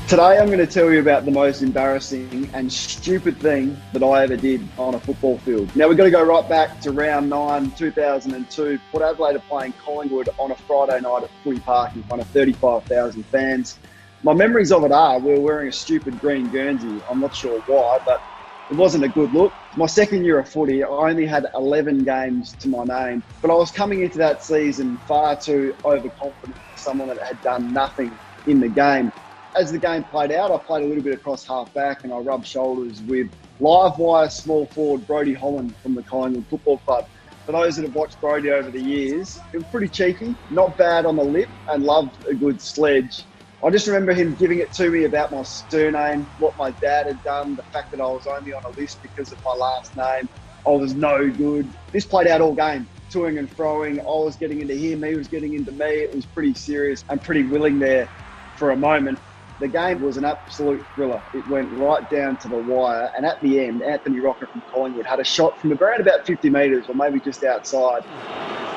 Today I'm going to tell you about the most embarrassing and stupid thing that I ever did on a football field. Now we've got to go right back to round 9, 2002. Port Adelaide are playing Collingwood on a Friday night at Footy Park in front of 35,000 fans. My memories of it are we were wearing a stupid green Guernsey. I'm not sure why, but it wasn't a good look. My second year of footy, I only had 11 games to my name, but I was coming into that season far too overconfident for someone that had done nothing in the game. As the game played out, I played a little bit across half-back and I rubbed shoulders with live wire small forward Brodie Holland from the Collingwood Football Club. For those that have watched Brodie over the years, it was pretty cheeky, not bad on the lip, and loved a good sledge. I just remember him giving it to me about my surname, what my dad had done, the fact that I was only on a list because of my last name. I was no good. This played out all game, toing and froing. I was getting into him, he was getting into me. It was pretty serious and pretty willing there for a moment. The game was an absolute thriller. It went right down to the wire. And at the end, Anthony Rocker from Collingwood had a shot from around about 50 metres or maybe just outside.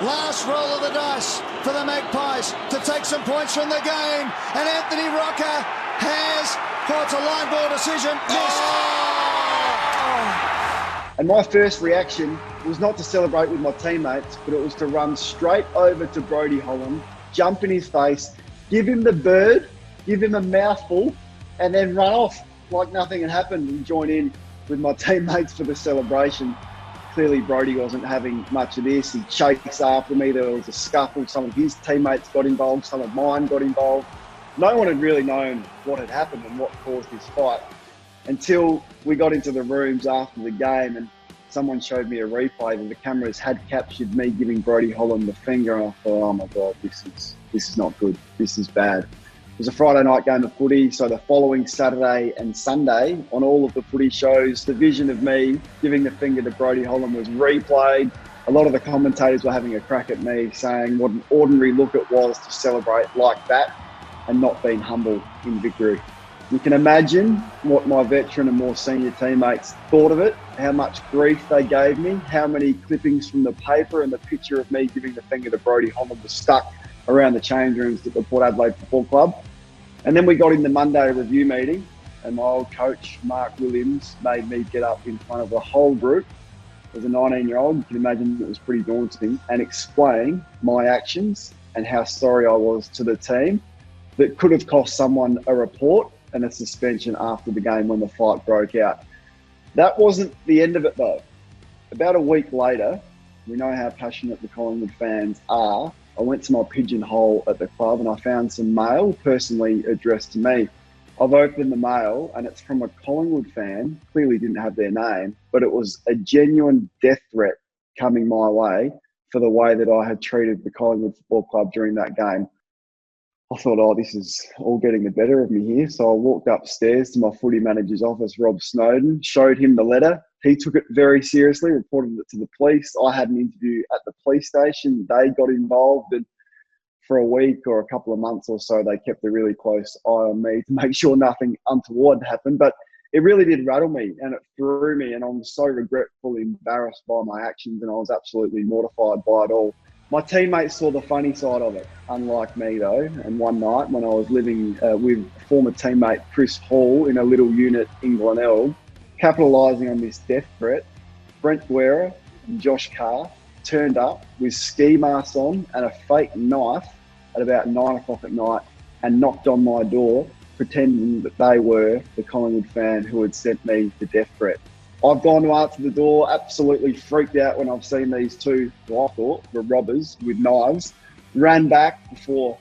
Last roll of the dice for the Magpies to take some points from the game. And Anthony Rocker has, it's a line ball decision, missed. Oh! And my first reaction was not to celebrate with my teammates, but it was to run straight over to Brodie Holland, jump in his face, give him the bird, give him a mouthful, and then run off like nothing had happened and join in with my teammates for the celebration. Clearly, Brodie wasn't having much of this. He chased after me. There was a scuffle. Some of his teammates got involved. Some of mine got involved. No one had really known what had happened and what caused this fight until we got into the rooms after the game and someone showed me a replay that the cameras had captured me giving Brodie Holland the finger, and I thought, oh my God, this is not good. This is bad. It was a Friday night game of footy, so the following Saturday and Sunday on all of the footy shows, the vision of me giving the finger to Brodie Holland was replayed. A lot of the commentators were having a crack at me, saying what an ordinary look it was to celebrate like that and not being humble in victory. You can imagine what my veteran and more senior teammates thought of it, how much grief they gave me, how many clippings from the paper and the picture of me giving the finger to Brodie Holland was stuck around the change rooms at the Port Adelaide Football Club. And then we got in the Monday review meeting and my old coach, Mark Williams, made me get up in front of the whole group as a 19-year-old. You can imagine it was pretty daunting, and explain my actions and how sorry I was to the team that could have cost someone a report and a suspension after the game when the fight broke out. That wasn't the end of it though. About a week later, we know how passionate the Collingwood fans are. I went to my pigeonhole at the club and I found some mail personally addressed to me. I've opened the mail and it's from a Collingwood fan, clearly didn't have their name, but it was a genuine death threat coming my way for the way that I had treated the Collingwood Football Club during that game. I thought, oh, this is all getting the better of me here. So I walked upstairs to my footy manager's office, Rob Snowden, showed him the letter. He took it very seriously, reported it to the police. I had an interview at the police station. They got involved, and for a week or a couple of months or so, they kept a really close eye on me to make sure nothing untoward happened. But it really did rattle me and it threw me, and I'm so regretfully embarrassed by my actions, and I was absolutely mortified by it all. My teammates saw the funny side of it, unlike me though, and one night when I was living with former teammate Chris Hall in a little unit in Glenelg, capitalising on this death threat, Brent Guerra and Josh Carr turned up with ski masks on and a fake knife at about 9 o'clock at night and knocked on my door, pretending that they were the Collingwood fan who had sent me the death threat. I've gone to answer the door, absolutely freaked out when I've seen these two, who I thought were robbers with knives, ran back before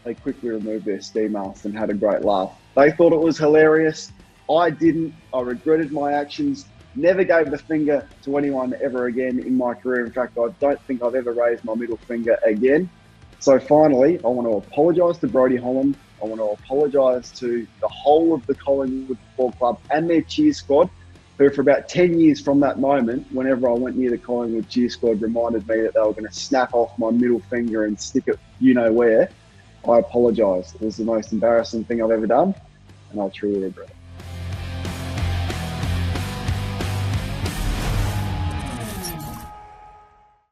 they quickly removed their ski masks and had a great laugh. They thought it was hilarious. I didn't. I regretted my actions. Never gave the finger to anyone ever again in my career. In fact, I don't think I've ever raised my middle finger again. So finally, I want to apologise to Brodie Holland. I want to apologise to the whole of the Collingwood Football Club and their cheer squad, who for about 10 years from that moment, whenever I went near the Collingwood cheer squad, reminded me that they were going to snap off my middle finger and stick it you-know-where. I apologise. It was the most embarrassing thing I've ever done, and I truly regret it.